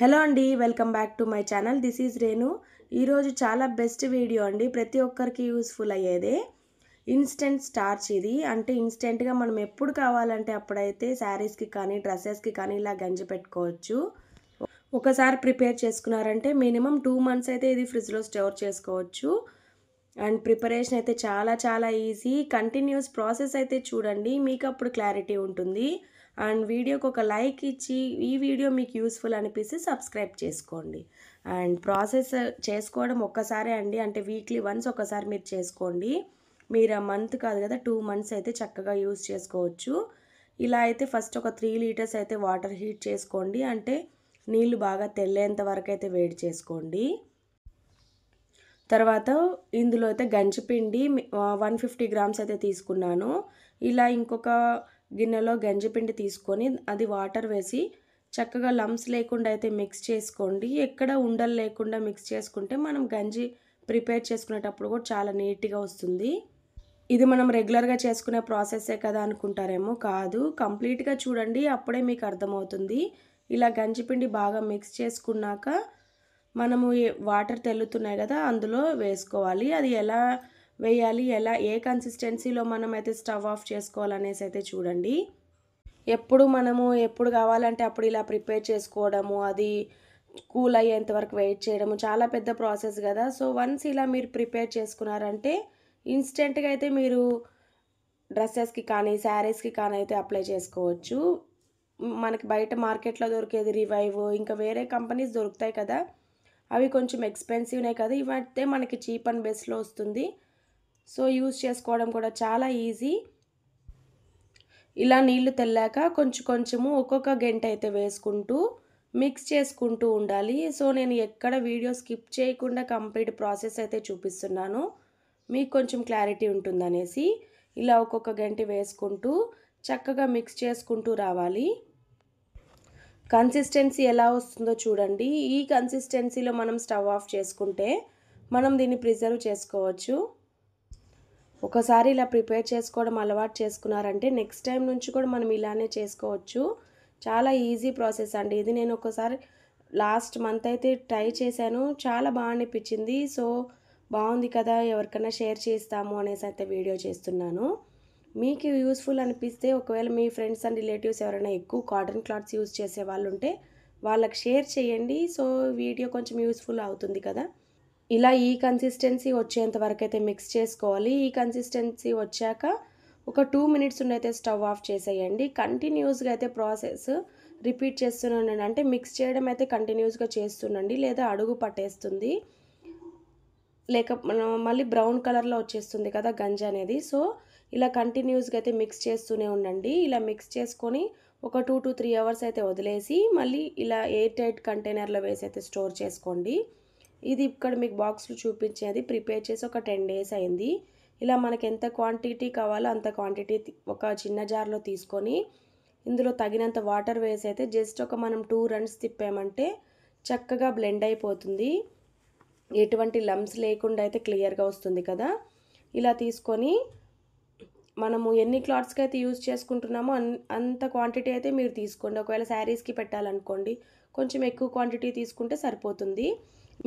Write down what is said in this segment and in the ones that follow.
Hello అండి, welcome back to my channel. This is Renu. ఈరోజు చాలా బెస్ట్ వీడియో అండి, ప్రతి ఒక్కరికి యూస్ఫుల్ అయ్యేదే. ఇన్స్టెంట్ స్టార్చ్ ఇది. అంటే ఇన్స్టెంట్గా మనం ఎప్పుడు కావాలంటే అప్పుడైతే శారీస్కి కానీ డ్రెస్సెస్కి కానీ ఇలా గంజి పెట్టుకోవచ్చు. ఒకసారి ప్రిపేర్ చేసుకున్నారంటే మినిమం 2 మంత్స్ అయితే ఇది ఫ్రిడ్జ్లో స్టోర్ చేసుకోవచ్చు. అండ్ ప్రిపరేషన్ అయితే చాలా చాలా ఈజీ. కంటిన్యూస్ ప్రాసెస్ అయితే చూడండి, మీకు అప్పుడు క్లారిటీ ఉంటుంది. అండ్ వీడియోకి ఒక లైక్ ఇచ్చి ఈ వీడియో మీకు యూస్ఫుల్ అనిపిస్తే సబ్స్క్రైబ్ చేసుకోండి. అండ్ ప్రాసెస్ చేసుకోవడం ఒక్కసారే అండి, అంటే వీక్లీ వన్స్ ఒకసారి మీరు చేసుకోండి. మీరు ఆ మంత్ కాదు కదా, 2 మంత్స్ అయితే చక్కగా యూస్ చేసుకోవచ్చు. ఇలా అయితే ఫస్ట్ ఒక 3 లీటర్స్ అయితే వాటర్ హీట్ చేసుకోండి. అంటే నీళ్ళు బాగా తెల్లేంత వరకు అయితే వేడి చేసుకోండి. తర్వాత ఇందులో అయితే గంజిపిండి 150 గ్రామ్స్ అయితే తీసుకున్నాను. ఇలా ఇంకొక గిన్నెలో గంజిపిండి తీసుకొని అది వాటర్ వేసి చక్కగా లమ్స్ లేకుండా అయితే మిక్స్ చేసుకోండి. ఎక్కడ ఉండలు లేకుండా మిక్స్ చేసుకుంటే మనం గంజి ప్రిపేర్ చేసుకునేటప్పుడు కూడా చాలా నీట్గా వస్తుంది. ఇది మనం రెగ్యులర్గా చేసుకునే ప్రాసెస్సే కదా అనుకుంటారేమో, కాదు. కంప్లీట్గా చూడండి, అప్పుడే మీకు అర్థమవుతుంది. ఇలా గంజిపిండి బాగా మిక్స్ చేసుకున్నాక మనము వాటర్ తెల్లుతున్నాయి కదా, అందులో వేసుకోవాలి. అది ఎలా వేయాలి, ఏ కన్సిస్టెన్సీలో మనం అయితే స్టవ్ ఆఫ్ చేసుకోవాలనేసి అయితే చూడండి. ఎప్పుడు కావాలంటే అప్పుడు ఇలా ప్రిపేర్ చేసుకోవడము, అది కూల్ అయ్యేంత వరకు వెయిట్ చేయడము చాలా పెద్ద ప్రాసెస్ కదా. సో వన్స్ ఇలా మీరు ప్రిపేర్ చేసుకున్నారంటే ఇన్స్టెంట్గా అయితే మీరు డ్రెస్సెస్కి కానీ శారీస్కి కానీ అయితే అప్లై చేసుకోవచ్చు. మనకి బయట మార్కెట్లో దొరికేది రివైవ్, ఇంకా వేరే కంపెనీస్ దొరుకుతాయి కదా, అవి కొంచెం ఎక్స్పెన్సివ్నే కదా. ఇవైతే మనకి చీప్ అండ్ బెస్ట్లో వస్తుంది. సో యూస్ చేసుకోవడం కూడా చాలా ఈజీ. ఇలా నీళ్లు తెల్లాక కొంచెము ఒక్కొక్క గంట అయితే వేసుకుంటూ మిక్స్ చేసుకుంటూ ఉండాలి. సో నేను ఎక్కడ వీడియో స్కిప్ చేయకుండా కంప్లీట్ ప్రాసెస్ అయితే చూపిస్తున్నాను, మీకు కొంచెం క్లారిటీ ఉంటుందనేసి. ఇలా ఒక్కొక్క గంట వేసుకుంటూ చక్కగా మిక్స్ చేసుకుంటూ రావాలి. కన్సిస్టెన్సీ ఎలా వస్తుందో చూడండి. ఈ కన్సిస్టెన్సీలో మనం స్టవ్ ఆఫ్ చేసుకుంటే మనం దీన్ని ప్రిజర్వ్ చేసుకోవచ్చు. ఒకసారి ఇలా ప్రిపేర్ చేసుకోవడం అలవాటు చేసుకున్నారంటే నెక్స్ట్ టైం నుంచి కూడా మనం ఇలానే చేసుకోవచ్చు. చాలా ఈజీ ప్రాసెస్ అండి ఇది. నేను ఒకసారి లాస్ట్ మంత్ అయితే ట్రై చేశాను, చాలా బాగా అనిపించింది. సో బాగుంది కదా, ఎవరికైనా షేర్ చేస్తాము అనేసి అయితే వీడియో చేస్తున్నాను. మీకు యూస్ఫుల్ అనిపిస్తే ఒకవేళ మీ ఫ్రెండ్స్ అండ్ రిలేటివ్స్ ఎవరైనా ఎక్కువ కాటన్ క్లాత్స్ యూస్ చేసే వాళ్ళు ఉంటే వాళ్ళకి షేర్ చేయండి. సో వీడియో కొంచెం యూస్ఫుల్ అవుతుంది కదా. ఇలా ఈ కన్సిస్టెన్సీ వచ్చేంత వరకు అయితే మిక్స్ చేసుకోవాలి. ఈ కన్సిస్టెన్సీ వచ్చాక ఒక 2 మినిట్స్ అయితే స్టవ్ ఆఫ్ చేసేయండి. కంటిన్యూస్గా అయితే ప్రాసెస్ రిపీట్ చేస్తున్నాను, అంటే మిక్స్ చేయడం అయితే కంటిన్యూస్గా చేస్తుండండి, లేదా అడుగు పట్టేస్తుంది, మనం మళ్ళీ బ్రౌన్ కలర్లో వచ్చేస్తుంది కదా గంజి అనేది. సో ఇలా కంటిన్యూస్గా అయితే మిక్స్ చేస్తూనే ఉండండి. ఇలా మిక్స్ చేసుకొని ఒక 2 to 3 అవర్స్ అయితే వదిలేసి మళ్ళీ ఇలా ఎయిర్ టైట్ కంటైనర్లో వేసి అయితే స్టోర్ చేసుకోండి. ఇది ఇక్కడ మీకు బాక్స్లో చూపించేది ప్రిపేర్ చేసి ఒక 10 days అయింది. ఇలా మనకి ఎంత క్వాంటిటీ కావాలో అంత క్వాంటిటీ ఒక చిన్న జార్లో తీసుకొని ఇందులో తగినంత వాటర్ వేసి అయితే జస్ట్ ఒక మనం 2 runs తిప్పామంటే చక్కగా బ్లెండ్ అయిపోతుంది. ఎటువంటి లమ్స్ లేకుండా అయితే క్లియర్గా వస్తుంది కదా. ఇలా తీసుకొని మనము ఎన్ని క్లాత్స్కి అయితే యూజ్ చేసుకుంటున్నామో అంత క్వాంటిటీ అయితే మీరు తీసుకోండి. ఒకవేళ శారీస్కి పెట్టాలనుకోండి, కొంచెం ఎక్కువ క్వాంటిటీ తీసుకుంటే సరిపోతుంది.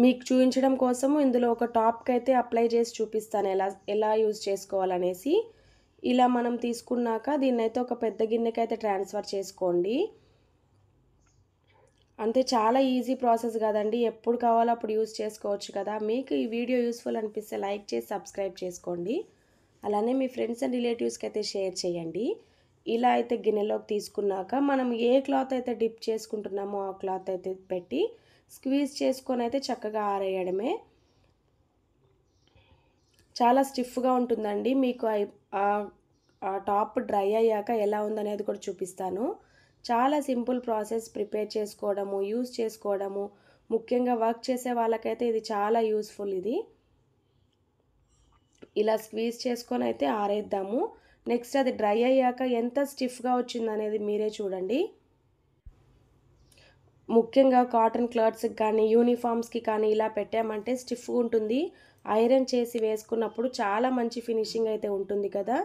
మీకు చూపించడం కోసం ఇందులో ఒక టాప్కి అయితే అప్లై చేసి చూపిస్తాను ఎలా యూజ్ చేసుకోవాలనేసి. ఇలా మనం తీసుకున్నాక దీన్నైతే ఒక పెద్ద గిన్నెకి అయితే ట్రాన్స్ఫర్ చేసుకోండి. అంతే, చాలా ఈజీ ప్రాసెస్ కదండి, ఎప్పుడు కావాలో అప్పుడు యూజ్ చేసుకోవచ్చు కదా. మీకు ఈ వీడియో యూస్ఫుల్ అనిపిస్తే లైక్ చేసి సబ్స్క్రైబ్ చేసుకోండి. అలానే మీ ఫ్రెండ్స్ అండ్ రిలేటివ్స్కి అయితే షేర్ చేయండి. ఇలా అయితే గిన్నెలోకి తీసుకున్నాక మనం ఏ క్లాత్ అయితే డిప్ చేసుకుంటున్నామో ఆ క్లాత్ అయితే పెట్టి స్క్వీజ్ చేసుకొని అయితే చక్కగా ఆరేయడమే. చాలా స్టిఫ్గా ఉంటుందండి. మీకు ఆ టాప్ డ్రై అయ్యాక ఎలా ఉందనేది కూడా చూపిస్తాను. చాలా సింపుల్ ప్రాసెస్ ప్రిపేర్ చేసుకోవడము, యూస్ చేసుకోవడము. ముఖ్యంగా వర్క్ చేసే వాళ్ళకైతే ఇది చాలా యూస్ఫుల్. ఇది ఇలా స్క్వీజ్ చేసుకొని అయితే ఆరేద్దాము. నెక్స్ట్ అది డ్రై అయ్యాక ఎంత స్టిఫ్గా వచ్చిందనేది మీరే చూడండి. ముఖ్యంగా కాటన్ క్లాత్స్కి కానీ యూనిఫామ్స్కి కానీ ఇలా పెట్టామంటే స్టిఫ్గా ఉంటుంది. ఐరన్ చేసి వేసుకున్నప్పుడు చాలా మంచి ఫినిషింగ్ అయితే ఉంటుంది కదా.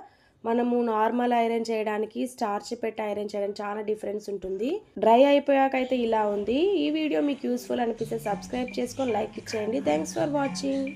మనము నార్మల్ ఐరన్ చేయడానికి స్టార్చ్ పెట్టి ఐరన్ చేయడానికి చాలా డిఫరెన్స్ ఉంటుంది. డ్రై అయిపోయాక అయితే ఇలా ఉంది. ఈ వీడియో మీకు యూస్ఫుల్ అనిపిస్తే సబ్స్క్రైబ్ చేసుకొని లైక్ ఇచ్చేయండి. Thanks for watching.